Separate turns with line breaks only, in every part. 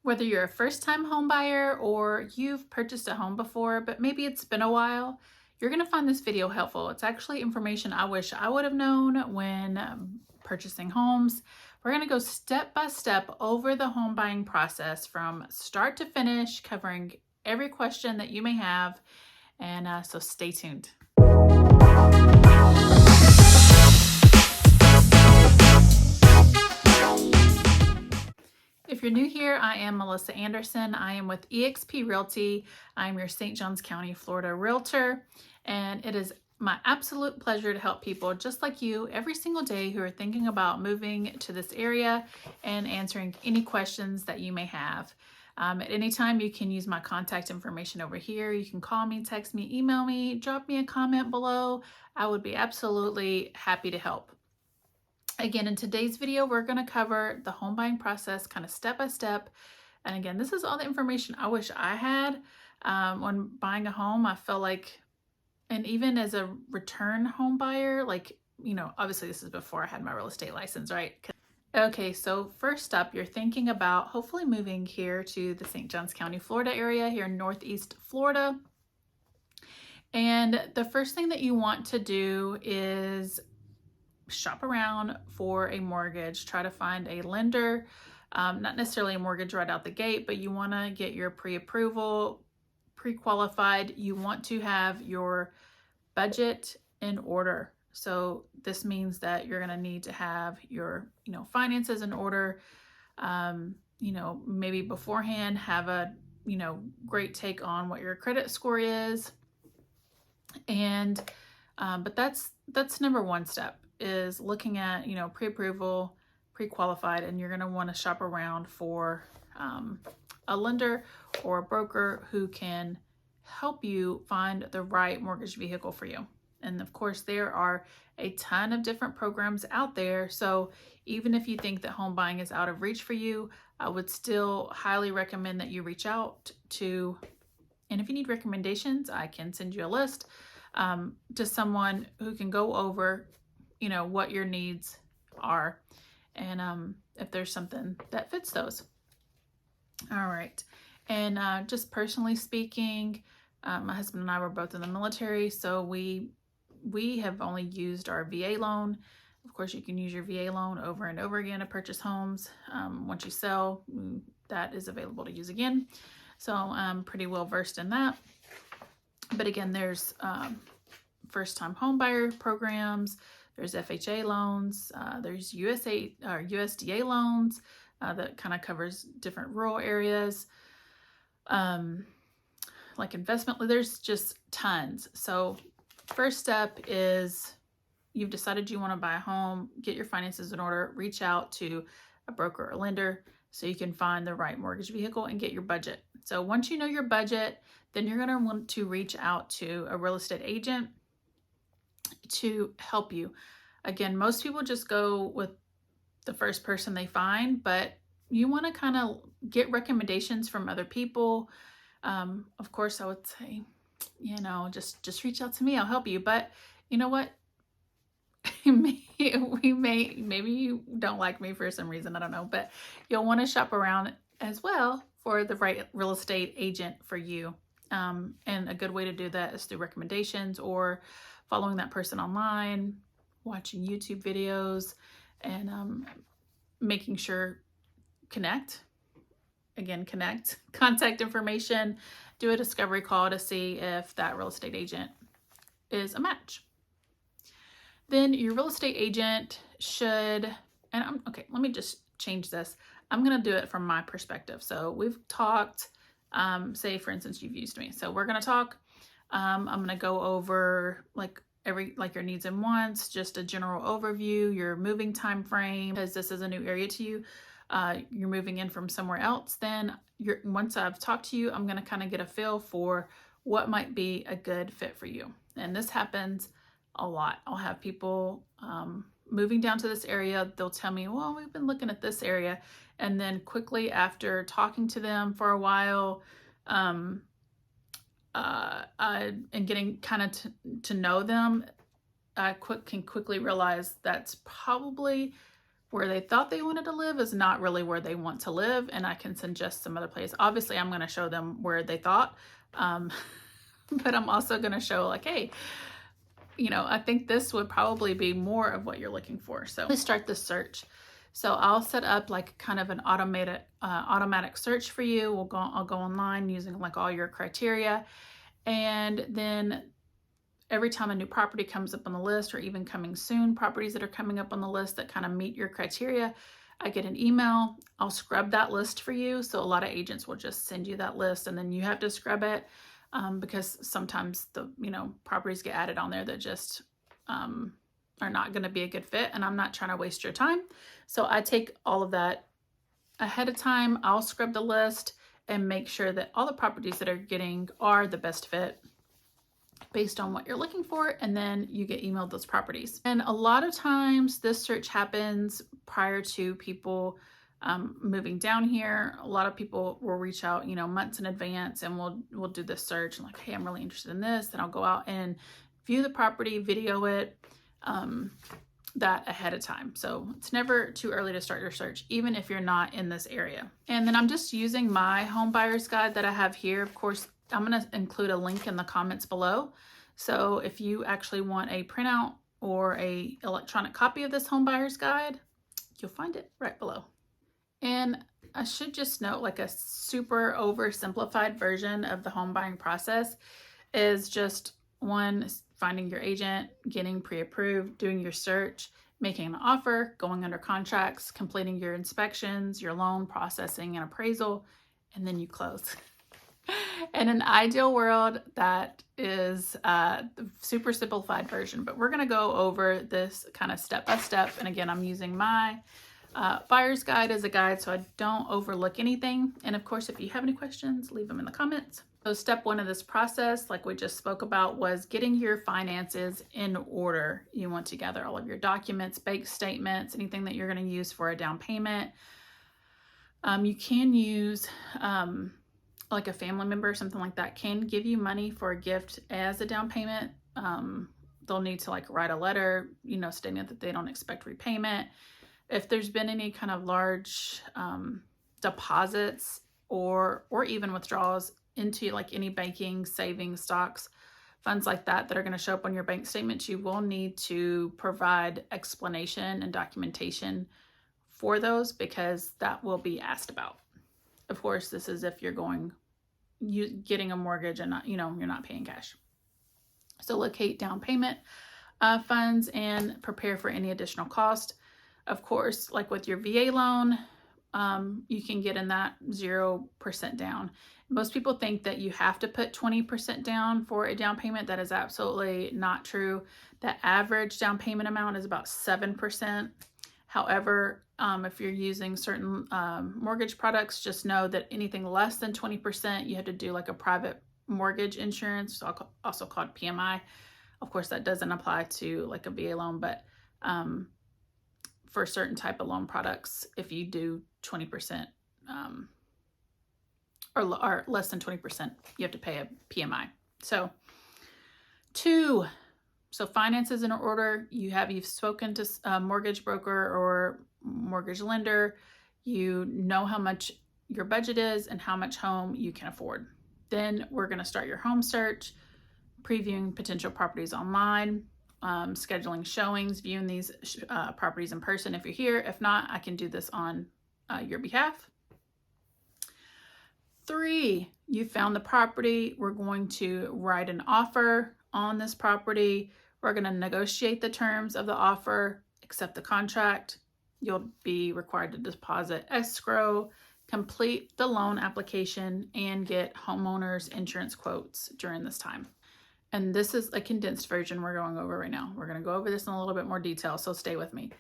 Whether you're a first-time home buyer or you've purchased a home before, but maybe it's been a while, you're going to find this video helpful. It's actually information I wish I would have known when purchasing homes. We're going to go step by step over the home buying process from start to finish, covering every question that you may have. And so stay tuned. If you're new here, I am Melissa Anderson. I am with eXp Realty. I'm your St. Johns County, Florida realtor, and it is my absolute pleasure to help people just like you every single day who are thinking about moving to this area and answering any questions that you may have. At any time, you can use my contact information over here. You can call me, text me, email me, drop me a comment below. I would be absolutely happy to help. Again, in today's video, we're going to cover the home buying process kind of step by step. And again, this is all the information I wish I had when buying a home. I feel like, and even as a return home buyer, like, you know, obviously this is before I had my real estate license, right? Okay, so first up, you're thinking about hopefully moving here to the St. Johns County, Florida area here in Northeast Florida. And the first thing that you want to do is shop around for a mortgage. Try to find a lender, not necessarily a mortgage right out the gate, but you want to get your pre-approval, pre-qualified. You want to have your budget in order. So this means that you're going to need to have your, finances in order. Maybe beforehand have a, great take on what your credit score is. And, but that's number one step, is looking at, pre-approval, pre-qualified, and you're going to want to shop around for a lender or a broker who can help you find the right mortgage vehicle for you. And of course, there are a ton of different programs out there. So even if you think that home buying is out of reach for you, I would still highly recommend that you reach out to, and if you need recommendations, I can send you a list to someone who can go over what your needs are, and if there's something that fits those. All right. And just personally speaking, my husband and I were both in the military, so we have only used our VA loan. Of course, you can use your VA loan over and over again to purchase homes. Once you sell, that is available to use again. So I'm pretty well versed in that. But again, there's first-time home buyer programs. There's FHA loans, there's USDA loans that kind of covers different rural areas, like investment. There's just tons. So first step is you've decided you want to buy a home, get your finances in order, reach out to a broker or lender so you can find the right mortgage vehicle and get your budget. So once you know your budget, then you're going to want to reach out to a real estate agent to help you. Again, most people just go with the first person they find, but you want to kind of get recommendations from other people. Of course, I would say, just reach out to me. I'll help you. But you know what? Maybe you don't like me for some reason. I don't know. But you'll want to shop around as well for the right real estate agent for you. And a good way to do that is through recommendations or following that person online, watching YouTube videos, and making sure connect, contact information, do a discovery call to see if that real estate agent is a match. Then your real estate agent should, okay, let me just change this. I'm going to do it from my perspective. So we've talked, say for instance, you've used me. So we're going to talk. I'm going to go over like your needs and wants, just a general overview, your moving time frame, because this is a new area to you. You're moving in from somewhere else. Then once I've talked to you, I'm going to kind of get a feel for what might be a good fit for you. And this happens a lot. I'll have people moving down to this area. They'll tell me, well, we've been looking at this area. And then quickly after talking to them for a while, and getting kind of to know them, I can quickly realize that's probably where they thought they wanted to live is not really where they want to live, and I can suggest some other place. Obviously, I'm going to show them where they thought, but I'm also going to show like, hey, you know, I think this would probably be more of what you're looking for. So let's start the search. So I'll set up like kind of an automatic search for you. I'll go online using like all your criteria, and then every time a new property comes up on the list, or even coming soon properties that are coming up on the list that kind of meet your criteria, I get an email. I'll scrub that list for you. So a lot of agents will just send you that list, and then you have to scrub it because sometimes the properties get added on there that just are not going to be a good fit, and I'm not trying to waste your time. So I take all of that ahead of time. I'll scrub the list and make sure that all the properties that are the best fit based on what you're looking for, and then you get emailed those properties. And a lot of times this search happens prior to people moving down here. A lot of people will reach out, months in advance, and we'll do this search and like, hey, I'm really interested in this. Then I'll go out and view the property, video it, that ahead of time. So it's never too early to start your search, even if you're not in this area. And then I'm just using my home buyers guide that I have here. Of course, I'm going to include a link in the comments below. So if you actually want a printout or a electronic copy of this home buyers guide, you'll find it right below. And I should just note, like, a super oversimplified version of the home buying process is just one, finding your agent, getting pre-approved, doing your search, making an offer, going under contracts, completing your inspections, your loan processing and appraisal, and then you close. In an ideal world, that is the super simplified version, but we're going to go over this kind of step by step. And again, I'm using my buyer's guide as a guide so I don't overlook anything. And of course, if you have any questions, leave them in the comments. So step one of this process, like we just spoke about, was getting your finances in order. You want to gather all of your documents, bank statements, anything that you're going to use for a down payment. You can use like a family member or something like that can give you money for a gift as a down payment. They'll need to like write a letter, stating that they don't expect repayment. If there's been any kind of large deposits or even withdrawals into like any banking, savings, stocks, funds like that are going to show up on your bank statements, you will need to provide explanation and documentation for those, because that will be asked about. Of course, this is if you're getting a mortgage and not, you're not paying cash. So locate down payment funds and prepare for any additional cost. Of course, like with your VA loan, you can get in that 0% down. Most people think that you have to put 20% down for a down payment. That is absolutely not true. The average down payment amount is about 7%. However, if you're using certain mortgage products, just know that anything less than 20%, you have to do like a private mortgage insurance, also called PMI. Of course, that doesn't apply to like a VA loan, but for certain type of loan products, if you do 20% or less than 20%, you have to pay a PMI. So finances in order. You've spoken to a mortgage broker or mortgage lender. You know how much your budget is and how much home you can afford. Then we're going to start your home search, previewing potential properties online, scheduling showings, viewing these properties in person if you're here. If not, I can do this on your behalf. 3, you found the property. We're going to write an offer on this property. We're going to negotiate the terms of the offer, accept the contract. You'll be required to deposit escrow, complete the loan application, and get homeowners insurance quotes during this time. And this is a condensed version we're going over right now. We're going to go over this in a little bit more detail, so stay with me.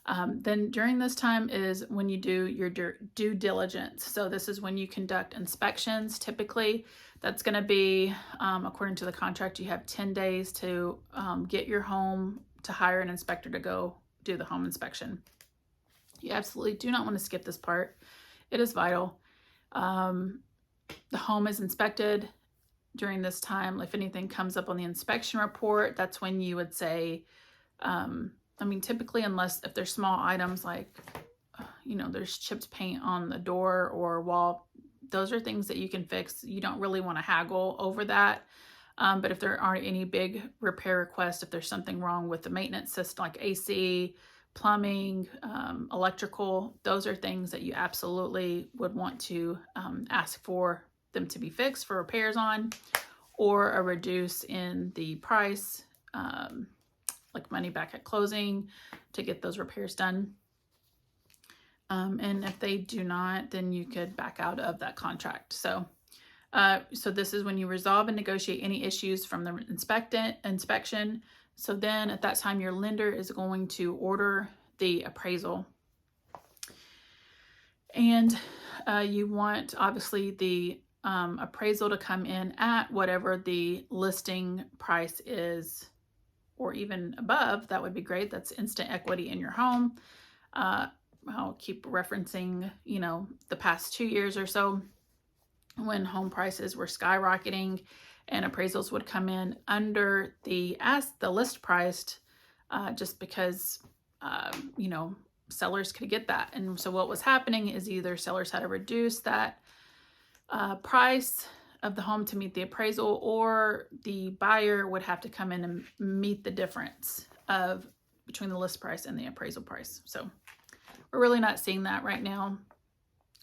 Then during this time is when you do your due diligence. So this is when you conduct inspections. Typically, that's going to be, according to the contract, you have 10 days to get your home, to hire an inspector to go do the home inspection. You absolutely do not want to skip this part. It is vital. The home is inspected during this time. If anything comes up on the inspection report, that's when you would say, I mean, typically, unless if there's small items like, there's chipped paint on the door or wall, those are things that you can fix. You don't really want to haggle over that. But if there aren't any big repair requests, if there's something wrong with the maintenance system like AC, plumbing, electrical, those are things that you absolutely would want to ask for them to be fixed for repairs on, or a reduce in the price, like money back at closing to get those repairs done. And if they do not, then you could back out of that contract. So this is when you resolve and negotiate any issues from the inspection. So then at that time, your lender is going to order the appraisal. And you want, obviously, the appraisal to come in at whatever the listing price is, or even above. That would be great. That's instant equity in your home. I'll keep referencing, the past 2 years or so when home prices were skyrocketing and appraisals would come in under the list priced, just because, sellers could get that. And so what was happening is either sellers had to reduce that price of the home to meet the appraisal, or the buyer would have to come in and meet the difference between the list price and the appraisal price. So we're really not seeing that right now.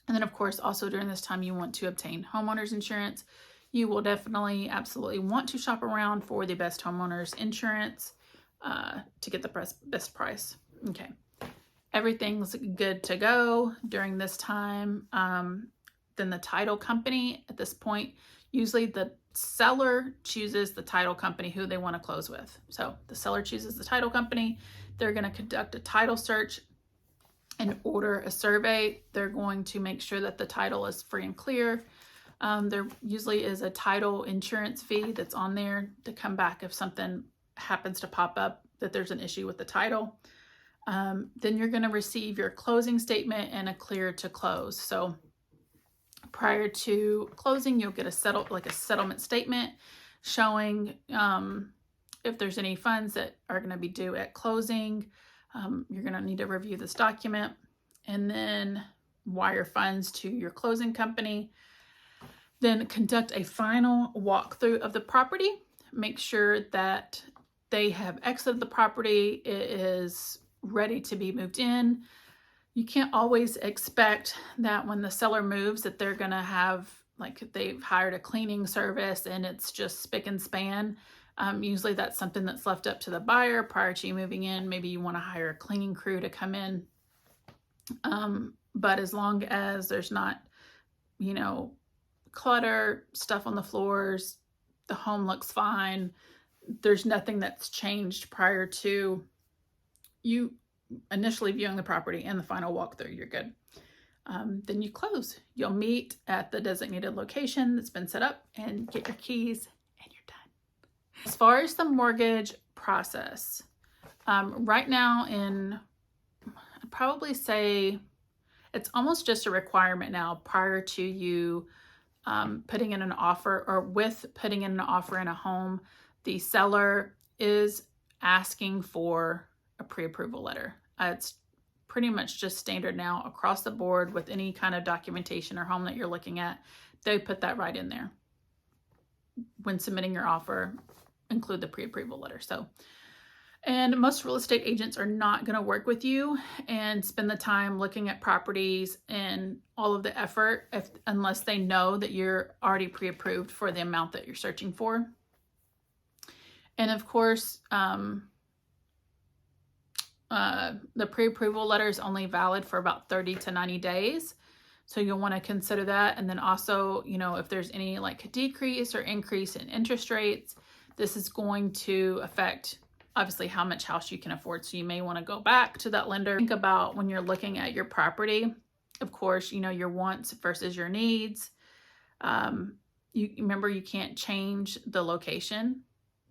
And then, of course, also during this time, you want to obtain homeowners insurance. You will definitely, absolutely want to shop around for the best homeowners insurance to get the best price. Okay. Everything's good to go during this time. Then the title company, at this point, usually the seller chooses the title company who they want to close with. So the seller chooses the title company. They're going to conduct a title search and order a survey. They're going to make sure that the title is free and clear. There usually is a title insurance fee that's on there to come back if something happens to pop up that there's an issue with the title. Then you're going to receive your closing statement and a clear to close. So prior to closing, you'll get a settlement statement showing if there's any funds that are going to be due at closing. You're going to need to review this document and then wire funds to your closing company. Then conduct a final walkthrough of the property. Make sure that they have exited the property. It is ready to be moved in. You can't always expect that when the seller moves that they're going to have, like, they've hired a cleaning service and it's just spick and span. Usually that's something that's left up to the buyer prior to you moving in. Maybe you want to hire a cleaning crew to come in. But as long as there's not, clutter, stuff on the floors, the home looks fine, there's nothing that's changed prior to you initially viewing the property and the final walkthrough, you're good. Then you close. You'll meet at the designated location that's been set up and get your keys, and you're done. As far as the mortgage process, right now I'd probably say it's almost just a requirement now prior to you putting in an offer, or with putting in an offer in a home, the seller is asking for a pre-approval letter. It's pretty much just standard now across the board with any kind of documentation or home that you're looking at. They put that right in there. When submitting your offer, include the pre-approval letter. And most real estate agents are not going to work with you and spend the time looking at properties and all of the effort unless they know that you're already pre-approved for the amount that you're searching for. And of course, the pre-approval letter is only valid for about 30 to 90 days. So you'll want to consider that. And then also, if there's any like decrease or increase in interest rates, this is going to affect obviously how much house you can afford. So you may want to go back to that lender. Think about when you're looking at your property, of course, your wants versus your needs. You remember, you can't change the location.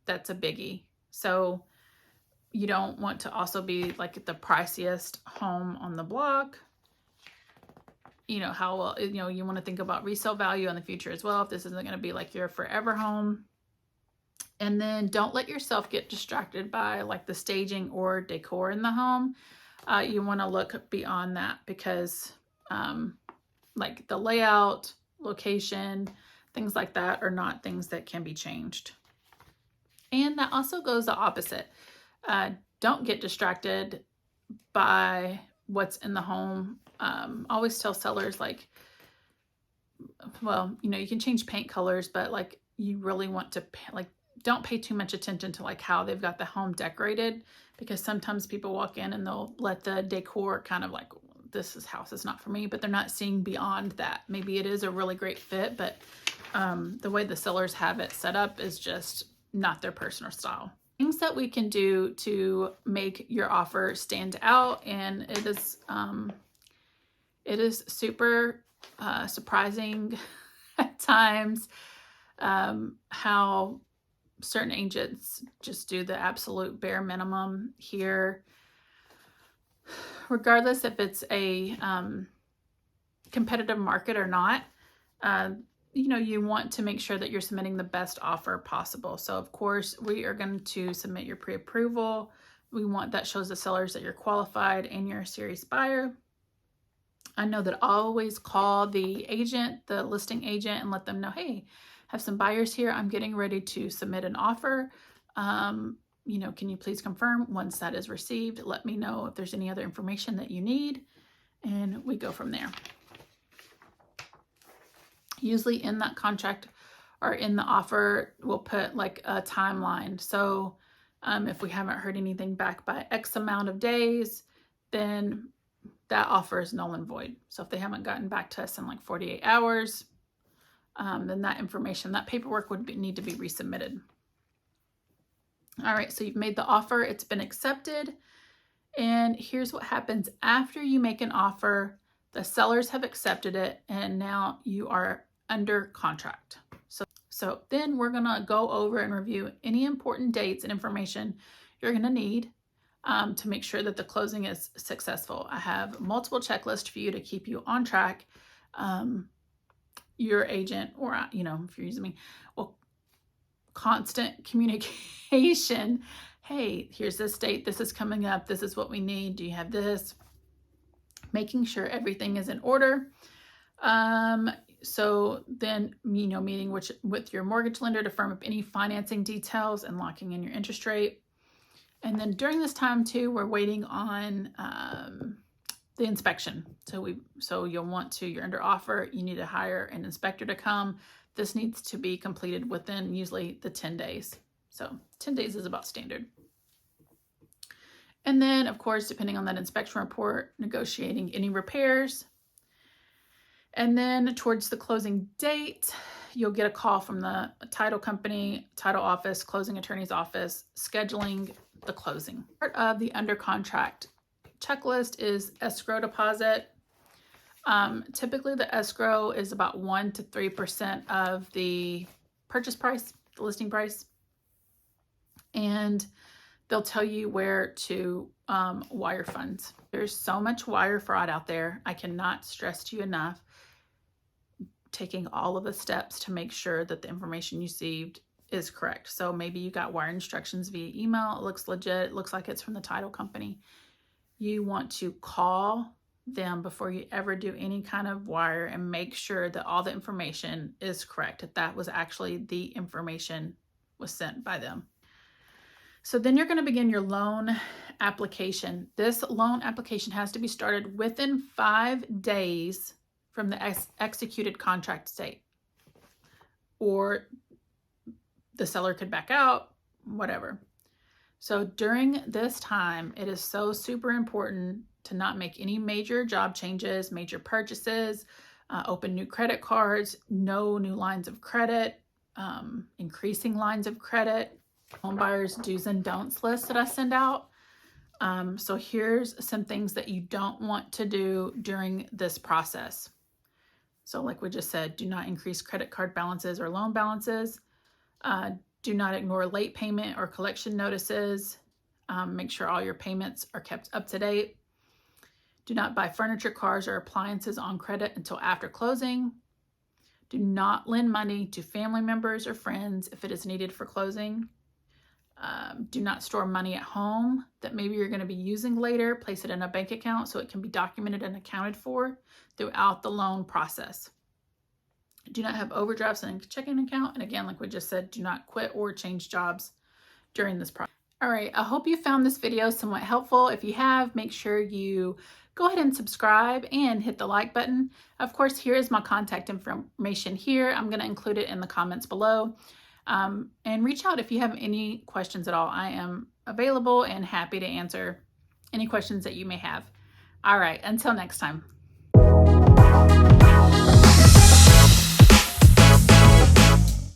That's a biggie. So you don't want to also be like the priciest home on the block. How well, you want to think about resale value in the future as well. If this isn't going to be like your forever home. And then don't let yourself get distracted by like the staging or decor in the home. You want to look beyond that because like the layout, location, things like that are not things that can be changed. And that also goes the opposite. Don't get distracted by what's in the home. Always tell sellers like, well, you can change paint colors, but like you really want to like, don't pay too much attention to like how they've got the home decorated, because sometimes people walk in and they'll let the decor kind of like, this house is not for me, but they're not seeing beyond that. Maybe it is a really great fit, but the way the sellers have it set up is just not their personal style. Things that we can do to make your offer stand out, and it is super surprising at times how certain agents just do the absolute bare minimum here. Regardless if it's a competitive market or not, you want to make sure that you're submitting the best offer possible. So of course, we are going to submit your pre-approval. We want that shows the sellers that you're qualified and you're a serious buyer. I know that I always call the agent, the listing agent, and let them know, hey, I have some buyers here. I'm getting ready to submit an offer. Can you please confirm? Once that is received, let me know if there's any other information that you need, and we go from there. Usually in that contract or in the offer, we'll put like a timeline. So if we haven't heard anything back by X amount of days, then that offer is null and void. So if they haven't gotten back to us in like 48 hours, then that information, that paperwork would need to be resubmitted. All right, so you've made the offer, it's been accepted. And here's what happens after you make an offer. The sellers have accepted it, and now you are under contract. So then we're gonna go over and review any important dates and information you're gonna need to make sure that the closing is successful. I have multiple checklists for you to keep you on track. Your agent, or if you're using me, well, constant communication. Hey, here's this date, this is coming up, this is what we need, do you have this? Making sure everything is in order. So then, meeting with your mortgage lender to firm up any financing details and locking in your interest rate. And then during this time too, we're waiting on the inspection. So you're under offer, you need to hire an inspector to come. This needs to be completed within usually the 10 days. So 10 days is about standard. And then of course, depending on that inspection report, negotiating any repairs. And then towards the closing date, you'll get a call from the title company, title office, closing attorney's office, scheduling the closing. Part of the under contract checklist is escrow deposit. Typically the escrow is about 1 to 3% of the purchase price, the listing price. And they'll tell you where to wire funds. There's so much wire fraud out there. I cannot stress to you enough, taking all of the steps to make sure that the information you received is correct. So maybe you got wire instructions via email. It looks legit. It looks like it's from the title company. You want to call them before you ever do any kind of wire and make sure that all the information is correct, that was actually the information was sent by them. So then you're going to begin your loan application. This loan application has to be started within 5 days from the executed contract date, or the seller could back out, whatever. So during this time, it is so super important to not make any major job changes, major purchases, open new credit cards, no new lines of credit, increasing lines of credit, Homebuyers do's and don'ts list that I send out. So here's some things that you don't want to do during this process. So like we just said, do not increase credit card balances or loan balances. Do not ignore late payment or collection notices. Make sure all your payments are kept up to date. Do not buy furniture, cars, or appliances on credit until after closing. Do not lend money to family members or friends if it is needed for closing. Do not store money at home that maybe you're going to be using later. Place it in a bank account so it can be documented and accounted for throughout the loan process. Do not have overdrafts in a checking account. And again, like we just said, do not quit or change jobs during this process. All right, I hope you found this video somewhat helpful. If you have, make sure you go ahead and subscribe and hit the like button. Of course, here is my contact information here. I'm going to include it in the comments below. And reach out if you have any questions at all. I am available and happy to answer any questions that you may have. All right, until next time.